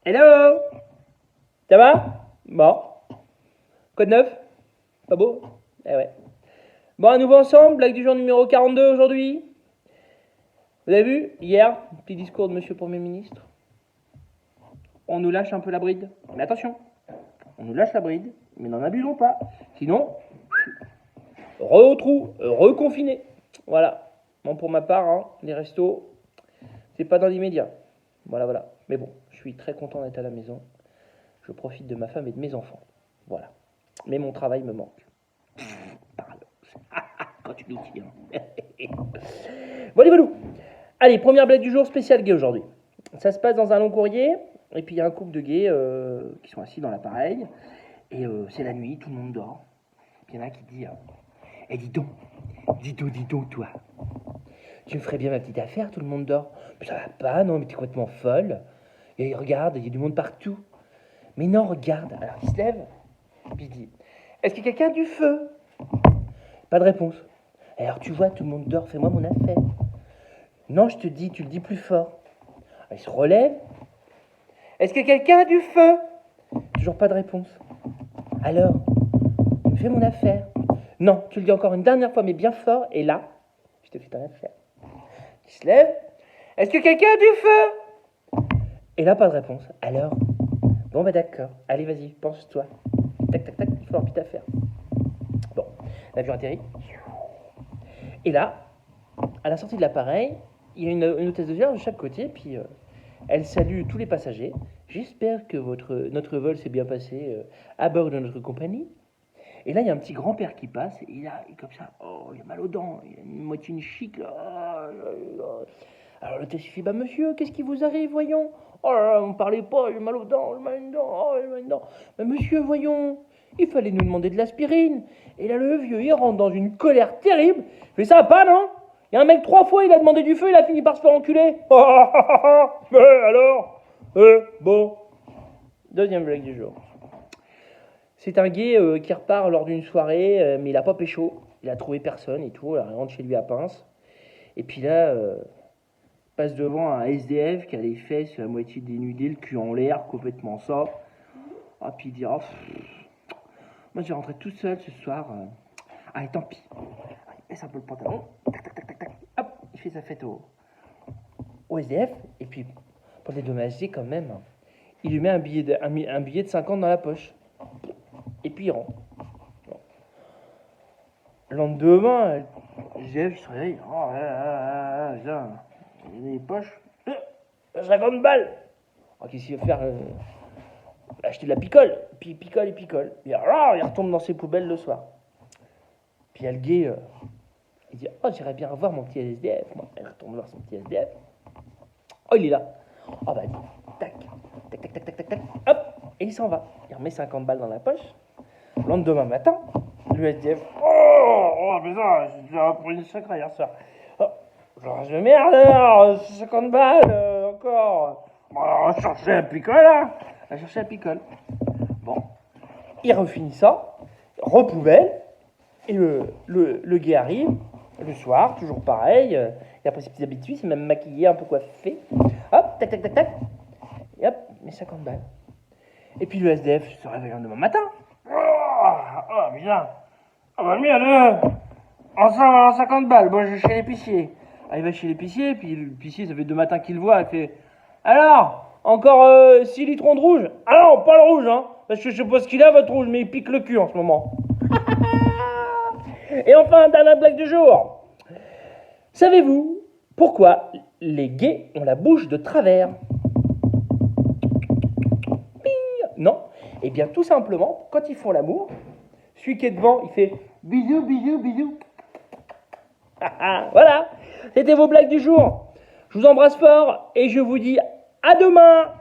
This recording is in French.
Hello. Ça va? Bon. Quoi de neuf? Pas beau? Eh ouais. Bon, à nouveau ensemble, blague du jour numéro 42 aujourd'hui. Vous avez vu, hier, petit discours de monsieur Premier ministre. On nous lâche un peu la bride. Mais attention, on nous lâche la bride, mais n'en abusons pas. Sinon, au trou, reconfiné. Voilà. Bon, pour ma part, hein, les restos, c'est pas dans l'immédiat. Voilà. Mais bon, je suis très content d'être à la maison. Je profite de ma femme et de mes enfants. Voilà. Mais mon travail me manque. Parle. Quand tu nous tires. Voilà. Allez, première blague du jour, spécial gay aujourd'hui. Ça se passe dans un long courrier, et puis il y a un couple de gays qui sont assis dans l'appareil, et c'est la nuit, tout le monde dort. Puis il y en a un qui dit Eh, dis donc, toi. Tu me ferais bien ma petite affaire, tout le monde dort. Mais ça va pas, non, mais t'es complètement folle. Et regarde, il y a du monde partout. Mais non, regarde. Alors il se lève, puis il dit Est-ce qu'il y a quelqu'un du feu? Pas de réponse. Alors tu vois, tout le monde dort, fais-moi mon affaire. Non, je te dis, tu le dis plus fort. Alors, il se relève. Est-ce qu'il y a quelqu'un du feu? Toujours pas de réponse. Alors, tu me fais mon affaire. Non, tu le dis encore une dernière fois, mais bien fort, et là, je te fais ton affaire. Il se lève. Est-ce que quelqu'un a du feu? Et là, pas de réponse. Alors, bon, bah d'accord. Allez, vas-y, pense-toi. Tac, il faut remplir ta affaire. Bon, l'avion atterrit. Et là, à la sortie de l'appareil, il y a une hôtesse de l'air de chaque côté, puis elle salue tous les passagers. J'espère que notre vol s'est bien passé à bord de notre compagnie. Et là, il y a un petit grand-père qui passe, et il a comme ça, il a mal aux dents, il a une moitié une chic, là. Alors l'hôtesse il fait, bah monsieur, qu'est-ce qui vous arrive, voyons? Oh là là, on ne parlait pas, j'ai mal aux dents, j'ai mal aux dents, j'ai mal aux dents. Bah monsieur, voyons, il fallait nous demander de l'aspirine. Et là, le vieux, il rentre dans une colère terrible. Mais ça va pas, non? Il y a un mec 3 fois, il a demandé du feu, il a fini par se faire enculer. Alors bon. Deuxième blague du jour. C'est un gay qui repart lors d'une soirée, mais il a pas pécho. Il a trouvé personne et tout, il rentre chez lui à pince. Et puis là, passe devant un SDF qui a les fesses à moitié dénudées, le cul en l'air, complètement ça. Ah, puis il dit, moi je vais rentrer tout seul ce soir. Allez, tant pis. Il baisse un peu le pantalon. Tac. Hop, il fait sa fête au SDF. Et puis, pour les dédommager quand même, il lui met un billet de 50 dans la poche. Et puis il rentre. Bon. Le lendemain, SDF, il se réveille. Il a les poches. 50 balles. Alors, qu'est-ce qu'il va faire? Acheter de la picole. Puis il picole. Et alors, il retombe dans ses poubelles le soir. Puis il y a le gay, il dit j'irais bien revoir mon petit SDF. Moi, il retourne voir son petit SDF. Il est là. Bah, tac. Hop, et il s'en va. Il remet 50 balles dans la poche. Le lendemain matin, le SDF. Mais ça, j'ai déjà pris une sacrée hier soir. Je merde alors, 50 balles encore. On va chercher la picole là. On va chercher la picole. Bon, il refinit ça, repoubelle, et le gay arrive, le soir, toujours pareil, il a pris ses petites habitudes, il s'est même maquillé, un peu coiffé. Hop, tac, et hop, il met 50 balles. Et puis le SDF se réveille le lendemain matin. Bien. Merde, ensemble 50 balles, bon, je vais chez l'épicier. Il va chez l'épicier, puis l'épicier, ça fait 2 matins qu'il le voit, il fait alors, encore 6 litrons de rouge? Ah non, pas le rouge, hein, parce que je sais pas ce qu'il a, votre rouge, mais il pique le cul en ce moment. Et enfin, dernière blague du jour. Savez-vous pourquoi les gays ont la bouche de travers? Non. Eh bien, tout simplement, quand ils font l'amour, celui qui est devant, il fait bisous. Voilà, c'était vos blagues du jour. Je vous embrasse fort et je vous dis à demain.